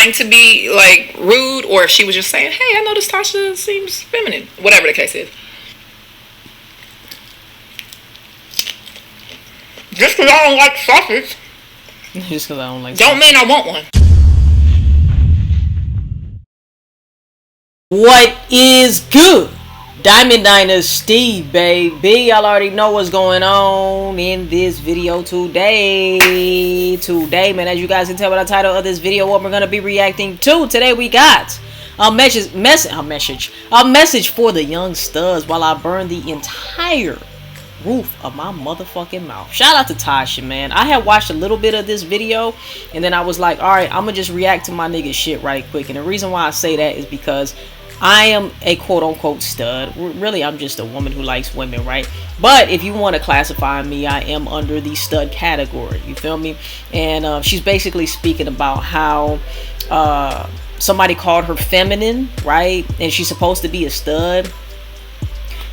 trying to be like rude, or if she was just saying, hey, I noticed Tasha seems feminine, whatever the case is. Just because I don't like sausage just because I don't like don't mean I want one. What is good? Diamond Dynasty, baby. Y'all already know what's going on in this video today. Today, man, as you guys can tell by the title of this video, what we're going to be reacting to. Today we got a message for the young studs while I burn the entire roof of my motherfucking mouth. Shout out to Tasha, man. I had watched a little bit of this video and then I was like, alright, I'm gonna just react to my nigga shit right quick. And the reason why I say that is because I am a quote-unquote stud. Really, I'm just a woman who likes women, right? But if you want to classify me, I am under the stud category. You feel me? And she's basically speaking about how somebody called her feminine, right? And she's supposed to be a stud.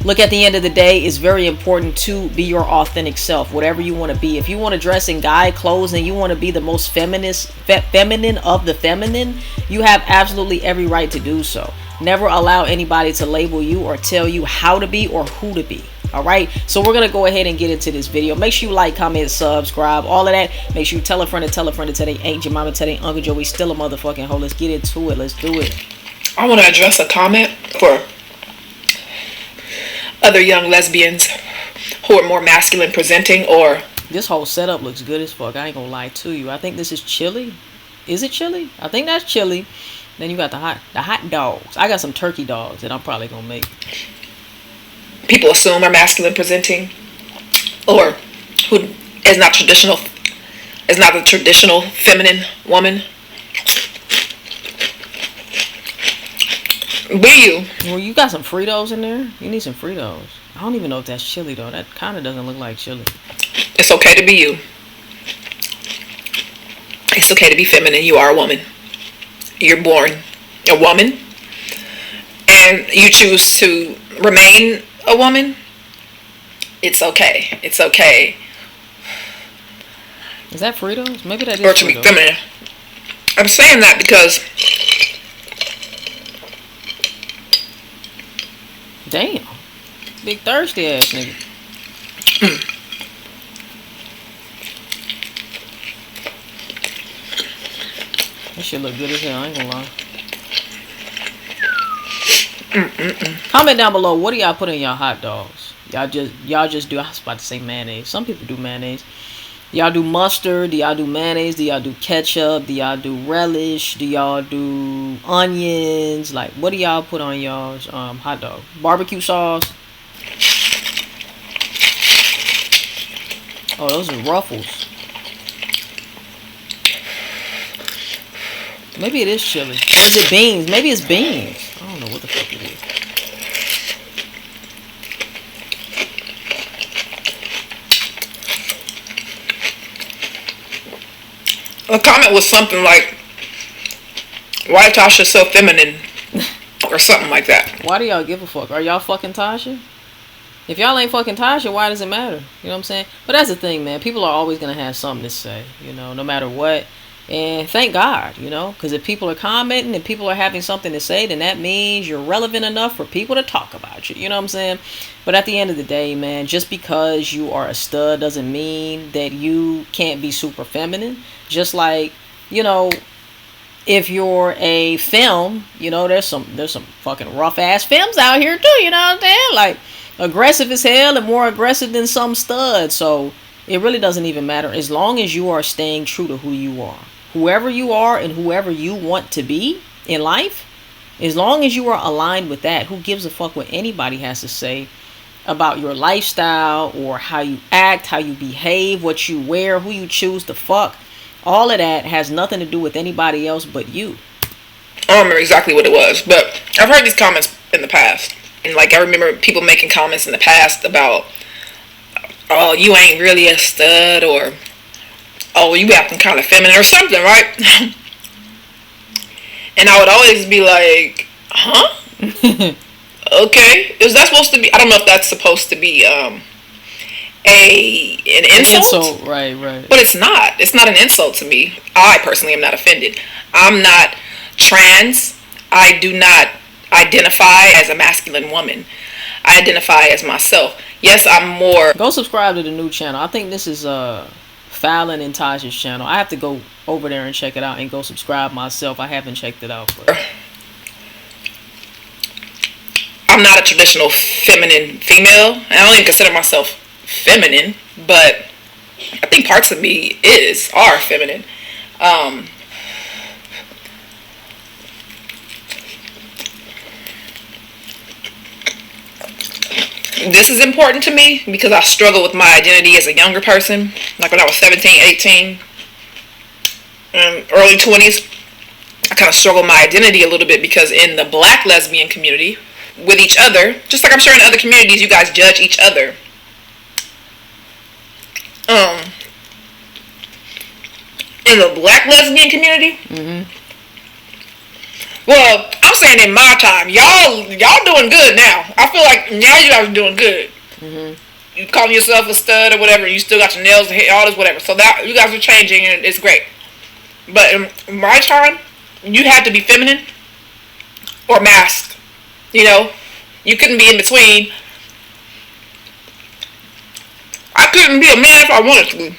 Look, at the end of the day, it's very important to be your authentic self, whatever you want to be. If you want to dress in guy clothes and you want to be the most feminine of the feminine, you have absolutely every right to do so. Never allow anybody to label you or tell you how to be or who to be. Alright, so we're going to go ahead and get into this video. Make sure you like, comment, subscribe, all of that. Make sure you tell a friend to tell they ain't your mama, tell they Uncle Joe, we still a motherfucking hoe. Let's get into it. Let's do it. I want to address a comment for other young lesbians who are more masculine presenting, or this whole setup looks good as fuck. I ain't gonna lie to you. I think this is chili. Is it chili? I think that's chili. Then you got the hot dogs. I got some turkey dogs that I'm probably gonna make. People assume are masculine presenting, or who is not the traditional feminine woman. Be you. Well, you got some Fritos in there. You need some Fritos. I don't even know if that's chili though. That kind of doesn't look like chili. It's okay to be you. It's okay to be feminine. You are a woman. You're born a woman, and you choose to remain a woman. It's okay. It's okay. Is that Fritos? Maybe that is. Or to be feminine. I'm saying that because. Damn. Big thirsty ass nigga. That shit look good as hell, I ain't gonna lie. Comment down below, what do y'all put in y'all hot dogs? Y'all just do, I was about to say mayonnaise. Some people do mayonnaise. Do y'all do mustard? Do y'all do mayonnaise? Do y'all do ketchup? Do y'all do relish? Do y'all do onions? Like, what do y'all put on y'all's hot dog? Barbecue sauce? Oh, those are Ruffles. Maybe it is chili. Or is it beans? Maybe it's beans. I don't know what the fuck it is. The comment was something like, why Tasha so feminine? Or something like that. Why do y'all give a fuck? Are y'all fucking Tasha? If y'all ain't fucking Tasha, why does it matter? You know what I'm saying? But that's the thing, man. People are always going to have something to say, you know, no matter what. And thank God, you know, because if people are commenting and people are having something to say, then that means you're relevant enough for people to talk about you. You know what I'm saying? But at the end of the day, man, just because you are a stud doesn't mean that you can't be super feminine. Just like, you know, if you're a femme, you know, there's some fucking rough ass femmes out here too, you know what I'm saying? Like, aggressive as hell and more aggressive than some studs. So it really doesn't even matter as long as you are staying true to who you are. Whoever you are and whoever you want to be in life, as long as you are aligned with that, who gives a fuck what anybody has to say about your lifestyle or how you act, how you behave, what you wear, who you choose to fuck. All of that has nothing to do with anybody else but you. I don't remember exactly what it was, but I've heard these comments in the past. And like, I remember people making comments in the past about, oh, you ain't really a stud, or, oh, you acting kind of feminine or something, right? And I would always be like, huh? Okay. Is that supposed to be, I don't know if that's supposed to be an insult? Right. But it's not. It's not an insult to me. I personally am not offended. I'm not trans, I do not identify as a masculine woman. I identify as myself. Yes, I'm more... Go subscribe to the new channel. I think this is Fallon and Tasha's channel. I have to go over there and check it out and go subscribe myself. I haven't checked it out. But I'm not a traditional feminine female. I don't even consider myself feminine, but I think parts of me are feminine. This is important to me because I struggle with my identity as a younger person. Like when I was 17, 18, early 20s, I kind of struggled with my identity a little bit because in the black lesbian community, with each other, just like I'm sure in other communities, you guys judge each other. In the black lesbian community, well, I'm saying in my time, y'all doing good now. I feel like now you guys are doing good. You calling yourself a stud or whatever, you still got your nails, all this, whatever. So that you guys are changing, and it's great. But in my time, you had to be feminine or masked. You know, you couldn't be in between. I couldn't be a man if I wanted to.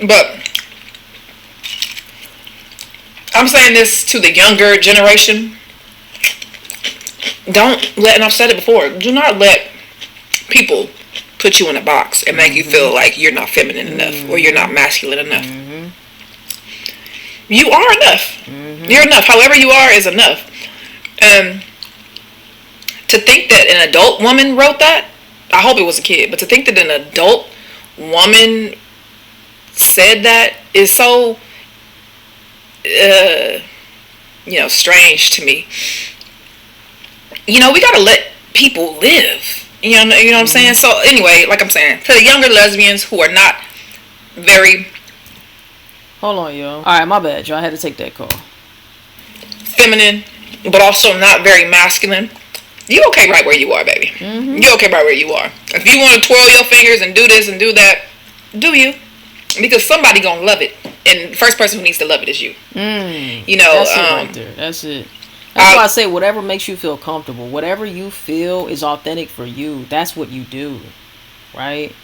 But I'm saying this to the younger generation. Don't let, and I've said it before, do not let people put you in a box and make you feel like you're not feminine enough or you're not masculine enough. You are enough. You're enough. However you are is enough. And to think that an adult woman wrote that, I hope it was a kid, but to think that an adult woman said that is so strange to me. You know, we gotta let people live. You know what I'm saying? So anyway, like I'm saying, to the younger lesbians who are not very... Hold on, yo. Alright, my bad, y'all. I had to take that call. Feminine, but also not very masculine. You okay right where you are, baby. You okay right where you are. If you want to twirl your fingers and do this and do that, do you. Because somebody gonna love it. And the first person who needs to love it is you. You know, that's it right there. That's it. That's why I say whatever makes you feel comfortable, whatever you feel is authentic for you, that's what you do, right?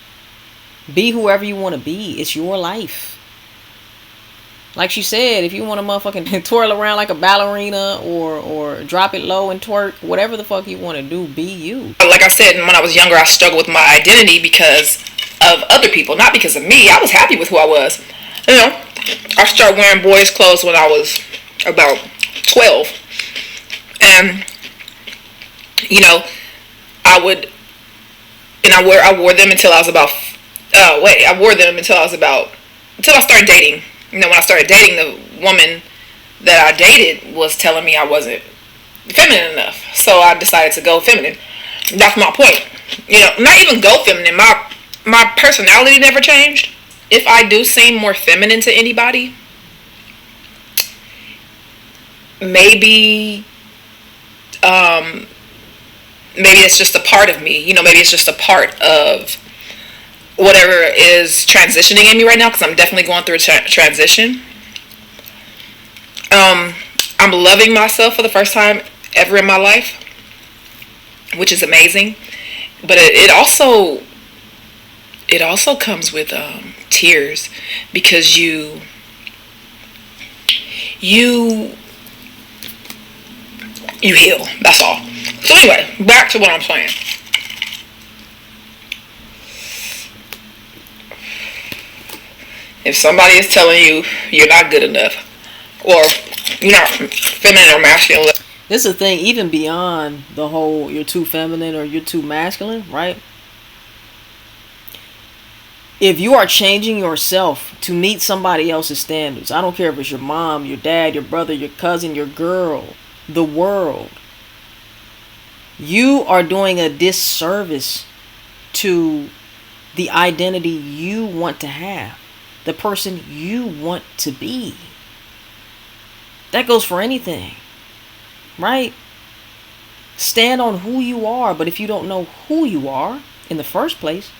Be whoever you want to be. It's your life. Like she said, if you want to motherfucking twirl around like a ballerina or drop it low and twerk, whatever the fuck you want to do, be you. Like I said, when I was younger, I struggled with my identity because of other people, not because of me. I was happy with who I was. You know, I started wearing boys' clothes when I was about 12. And, you know, I wore them until I was about, until I started dating. You know, when I started dating, the woman that I dated was telling me I wasn't feminine enough. So I decided to go feminine. That's my point. You know, not even go feminine. My personality never changed. If I do seem more feminine to anybody, maybe it's just a part of me. You know, maybe it's just a part of whatever is transitioning in me right now, because I'm definitely going through a transition. I'm loving myself for the first time ever in my life, which is amazing. But it also comes with tears, because you heal. That's all. So anyway, back to what I'm saying. If somebody is telling you you're not good enough, or you're not feminine or masculine. This is the thing, even beyond the whole you're too feminine or you're too masculine, right? If you are changing yourself to meet somebody else's standards, I don't care if it's your mom, your dad, your brother, your cousin, your girl, the world, you are doing a disservice to the identity you want to have, the person you want to be. That goes for anything, right? Stand on who you are, but if you don't know who you are in the first place,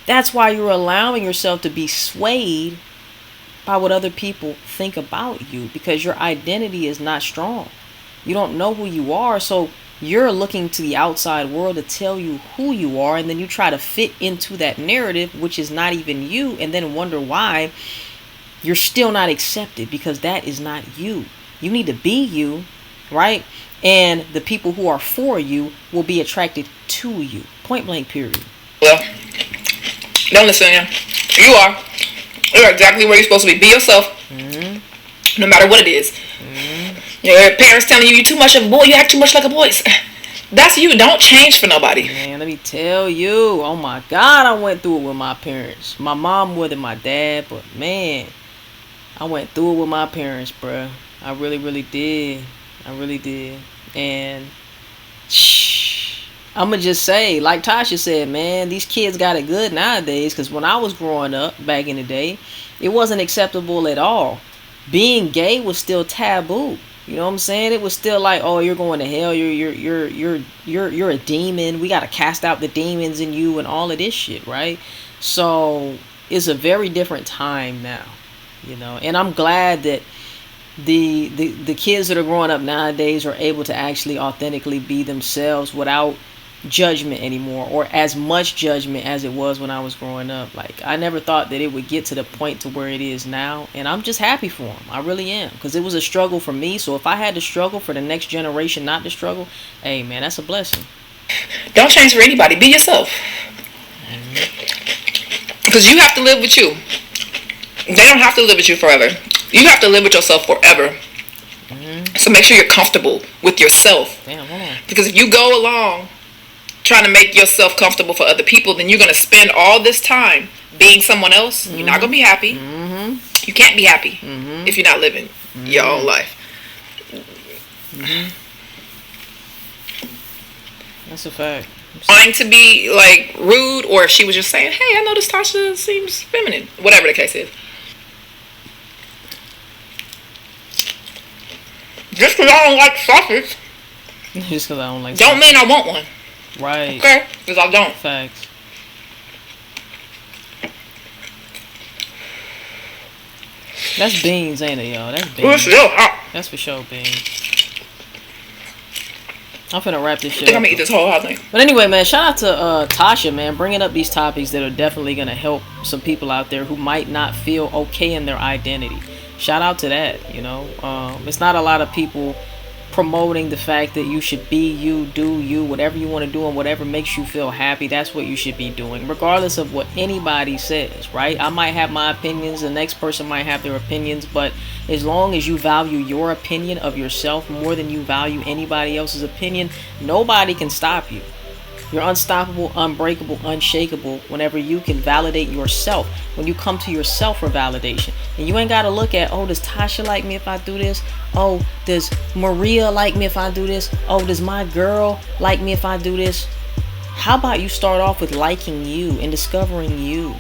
that's why you're allowing yourself to be swayed by what other people think about you, because your identity is not strong. You don't know who you are, so you're looking to the outside world to tell you who you are, and then you try to fit into that narrative, which is not even you, and then wonder why you're still not accepted, because that is not you. You need to be you, right? And the people who are for you will be attracted to you. Point blank, period. Well, don't listen to him. You are. You're exactly where you're supposed to be. Be yourself. No matter what it is. Your parents telling you you're too much of a boy, you act too much like a boy. That's you. Don't change for nobody. Man, let me tell you. Oh my God, I went through it with my parents. My mom more than my dad, but man, I went through it with my parents, bruh. I really, really did. I really did. And I'ma just say, like Tasha said, man, these kids got it good nowadays. Because when I was growing up back in the day, it wasn't acceptable at all. Being gay was still taboo. You know what I'm saying? It was still like, oh, you're going to hell. You're a demon. We got to cast out the demons in you and all of this shit, right? So it's a very different time now, you know. And I'm glad that the kids that are growing up nowadays are able to actually authentically be themselves without judgment anymore, or as much judgment as it was when I was growing up. Like, I never thought that it would get to the point to where it is now, and I'm just happy for them. I really am, because it was a struggle for me. So if I had to struggle for the next generation not to struggle, hey man, that's a blessing. Don't change for anybody. Be yourself. Because you have to live with you. They don't have to live with you forever. You have to live with yourself forever. So make sure you're comfortable with yourself. Damn, hold on. Because if you go along trying to make yourself comfortable for other people, then you're going to spend all this time being someone else. You're not going to be happy. You can't be happy if you're not living your own life. That's a fact. Trying to be like rude, or if she was just saying, hey, I noticed Tasha seems feminine, whatever the case is. Just because I don't like sausage Just because I don't like don't mean I want one. Right. Okay? Because I don't. Facts. That's beans, ain't it, y'all? That's It's beans. still hot. That's for sure beans. I'm finna wrap this I shit think I'm up. going to eat this whole hot thing. But anyway, man, shout out to Tasha, man, bringing up these topics that are definitely going to help some people out there who might not feel okay in their identity. Shout out to that, you know. It's not a lot of people promoting the fact that you should be you, do you, whatever you want to do, and whatever makes you feel happy. That's what you should be doing, regardless of what anybody says, right? I might have my opinions, the next person might have their opinions, but as long as you value your opinion of yourself more than you value anybody else's opinion, nobody can stop you. You're unstoppable, unbreakable, unshakable whenever you can validate yourself. When you come to yourself for validation. And you ain't got to look at, oh, does Tasha like me if I do this? Oh, does Maria like me if I do this? Oh, does my girl like me if I do this? How about you start off with liking you and discovering you?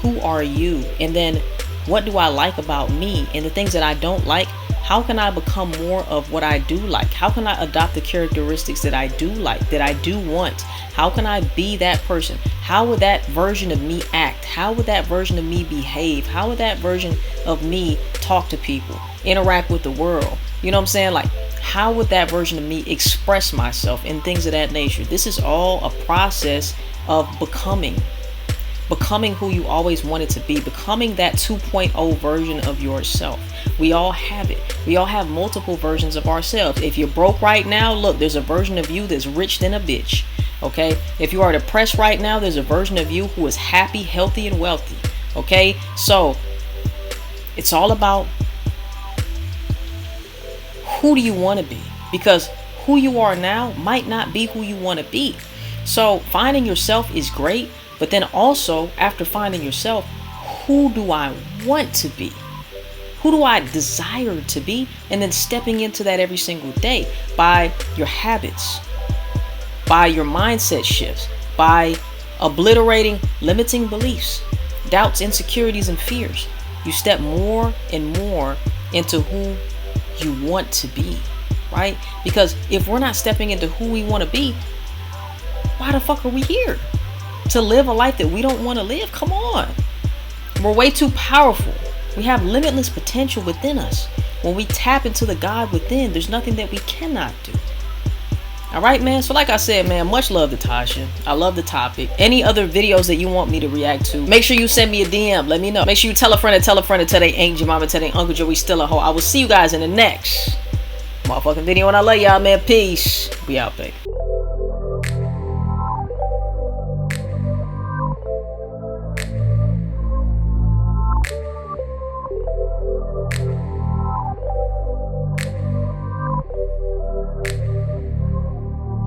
Who are you? And then what do I like about me? And the things that I don't like, how can I become more of what I do like? How can I adopt the characteristics that I do like, that I do want? How can I be that person? How would that version of me act? How would that version of me behave? How would that version of me talk to people, interact with the world? You know what I'm saying? Like, how would that version of me express myself and things of that nature? This is all a process of becoming who you always wanted to be, becoming that 2.0 version of yourself. We all have it. We all have multiple versions of ourselves. If you're broke right now, look, there's a version of you that's rich than a bitch. Okay? If you are depressed right now, there's a version of you who is happy, healthy, and wealthy. Okay? So, it's all about who do you want to be? Because who you are now might not be who you want to be. So, finding yourself is great, but then also, after finding yourself, who do I want to be? Who do I desire to be? And then stepping into that every single day by your habits, by your mindset shifts, by obliterating limiting beliefs, doubts, insecurities, and fears. You step more and more into who you want to be, right? Because if we're not stepping into who we want to be, why the fuck are we here? To live a life that we don't want to live? Come on. We're way too powerful. We have limitless potential within us. When we tap into the God within, there's nothing that we cannot do. Alright, man. So like I said, man, much love to Tasha. I love the topic. Any other videos that you want me to react to, make sure you send me a DM. Let me know. Make sure you tell a friend to tell they ain't your mama, tell they Uncle Joey still a hoe. I will see you guys in the next motherfucking video. And I love y'all, man. Peace. We out, baby.